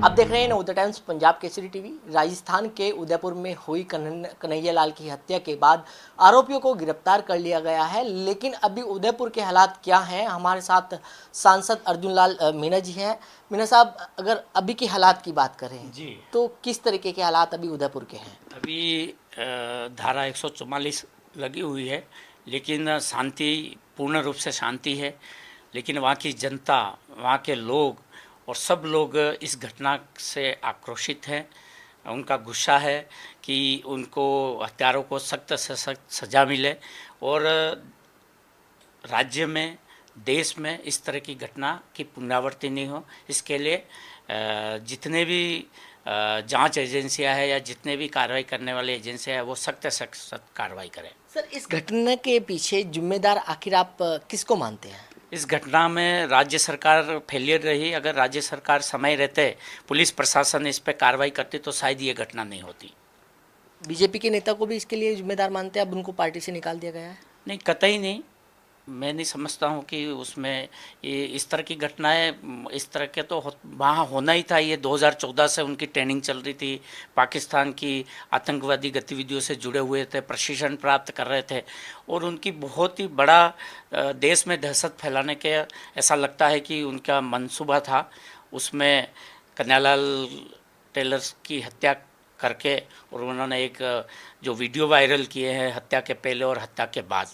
आप देख रहे हैं नवोदय टाइम्स पंजाब केसरी टीवी। राजस्थान के उदयपुर में हुई कन्हैया लाल की हत्या के बाद आरोपियों को गिरफ्तार कर लिया गया है, लेकिन अभी उदयपुर के हालात क्या हैं? हमारे साथ सांसद अर्जुन लाल मीणा जी हैं। मीणा साहब, अगर अभी के हालात की बात करें जी, तो किस तरीके के हालात अभी उदयपुर के हैं? अभी धारा 144 लगी हुई है, लेकिन शांति, पूर्ण रूप से शांति है। लेकिन वहाँ की जनता, वहाँ के लोग और सब लोग इस घटना से आक्रोशित हैं। उनका गुस्सा है कि उनको, हत्यारों को सख्त से सख्त सज़ा मिले और राज्य में, देश में इस तरह की घटना की पुनरावृत्ति नहीं हो। इसके लिए जितने भी जांच एजेंसियां हैं या जितने भी कार्रवाई करने वाली एजेंसियां हैं वो सख्त से सख्त कार्रवाई करें। सर, इस घटना के पीछे जिम्मेदार आखिर आप किसको मानते हैं? इस घटना में राज्य सरकार फेलियर रही। अगर राज्य सरकार समय रहते, पुलिस प्रशासन इस पर कार्रवाई करती तो शायद ये घटना नहीं होती। बीजेपी के नेता को भी इसके लिए जिम्मेदार मानते हैं? अब उनको पार्टी से निकाल दिया गया है? नहीं, कतई नहीं। मैं नहीं समझता हूँ कि उसमें ये इस तरह की घटनाएं, इस तरह के तो वहाँ होना ही था। ये 2014 से उनकी ट्रेनिंग चल रही थी, पाकिस्तान की आतंकवादी गतिविधियों से जुड़े हुए थे, प्रशिक्षण प्राप्त कर रहे थे और उनकी बहुत ही बड़ा देश में दहशत फैलाने के, ऐसा लगता है कि उनका मंसूबा था। उसमें कन्हैयालाल टेलर्स की हत्या करके और उन्होंने एक जो वीडियो वायरल किए हैं हत्या के पहले और हत्या के बाद,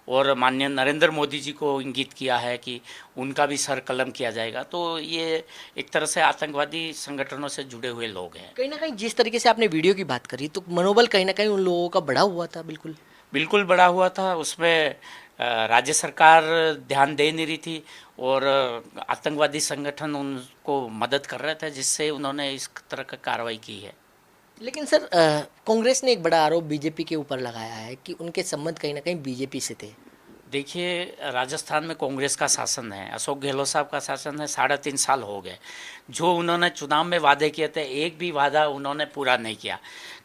और माननीय नरेंद्र मोदी जी को इंगित किया है कि उनका भी सर कलम किया जाएगा। तो ये एक तरह से आतंकवादी संगठनों से जुड़े हुए लोग हैं। कहीं ना कहीं जिस तरीके से आपने वीडियो की बात करी तो मनोबल कहीं ना कहीं उन लोगों का बढ़ा हुआ था। बिल्कुल बिल्कुल बढ़ा हुआ था। उसमें राज्य सरकार ध्यान दे नहीं रही थी और आतंकवादी संगठन उनको मदद कर रहे थे, जिससे उन्होंने इस तरह की कार्रवाई की है। लेकिन सर, कांग्रेस ने एक बड़ा आरोप बीजेपी के ऊपर लगाया है कि उनके संबंध कहीं ना कहीं बीजेपी से थे। देखिए, राजस्थान में कांग्रेस का शासन है, अशोक गहलोत साहब का शासन है। 3.5 साल हो गए। जो उन्होंने चुनाव में वादे किए थे, एक भी वादा उन्होंने पूरा नहीं किया।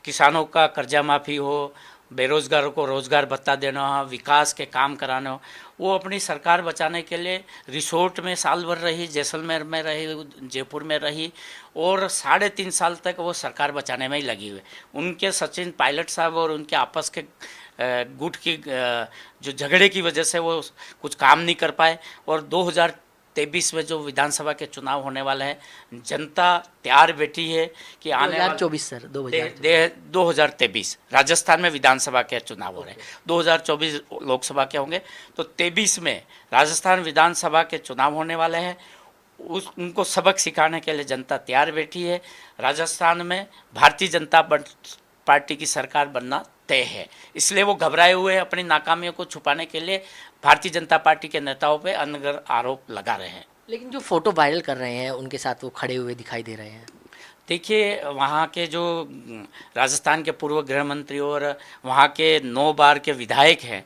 किसानों का कर्जा माफ़ी हो, बेरोजगारों को रोज़गार भत्ता देना हो, विकास के काम कराना हो, वो अपनी सरकार बचाने के लिए रिसोर्ट में साल भर रही, जैसलमेर में रही, जयपुर में रही और 3.5 साल तक वो सरकार बचाने में ही लगी हुई। उनके सचिन पायलट साहब और उनके आपस के गुट की जो झगड़े की वजह से वो कुछ काम नहीं कर पाए। और 2023 में जो विधानसभा के चुनाव होने वाले हैं, जनता तैयार बैठी है कि आने 2024 सर, 2023 राजस्थान में विधानसभा के चुनाव हो रहे हैं। 2024 लोकसभा के होंगे, तो 23 में राजस्थान विधानसभा के चुनाव होने वाले हैं। उनको सबक सिखाने के लिए जनता तैयार बैठी है। राजस्थान में भारतीय जनता पार्टी की सरकार बनना तय है। इसलिए वो घबराए हुए हैं। अपनी नाकामियों को छुपाने के लिए भारतीय जनता पार्टी के नेताओं पे अनगर आरोप लगा रहे हैं। लेकिन जो फोटो वायरल कर रहे हैं उनके साथ वो खड़े हुए दिखाई दे रहे हैं। देखिए, वहाँ के जो राजस्थान के पूर्व गृह मंत्री और वहाँ के 9 बार के विधायक हैं,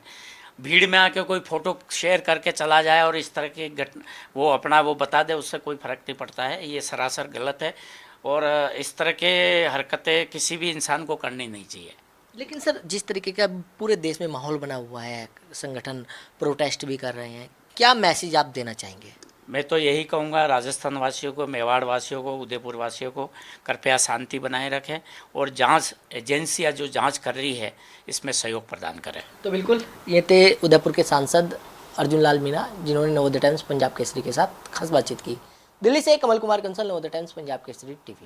भीड़ में आके कोई फ़ोटो शेयर करके चला जाए और इस तरह की घटना वो अपना वो बता दे, उससे कोई फ़र्क नहीं पड़ता है। ये सरासर गलत है और इस तरह के हरकतें किसी भी इंसान को करनी नहीं चाहिए। लेकिन सर, जिस तरीके का पूरे देश में माहौल बना हुआ है, संगठन प्रोटेस्ट भी कर रहे हैं, क्या मैसेज आप देना चाहेंगे? मैं तो यही कहूँगा राजस्थान वासियों को, मेवाड़ वासियों को, उदयपुर वासियों को, कृपया शांति बनाए रखें और जांच एजेंसियां जो जांच कर रही है इसमें सहयोग प्रदान करें। तो बिल्कुल, ये थे उदयपुर के सांसद अर्जुन लाल मीणा, जिन्होंने नवोदय टाइम्स पंजाब केसरी के साथ खास बातचीत की। दिल्ली से कमल कुमार कंसल, नवोदय टाइम्स पंजाब केसरी टीवी।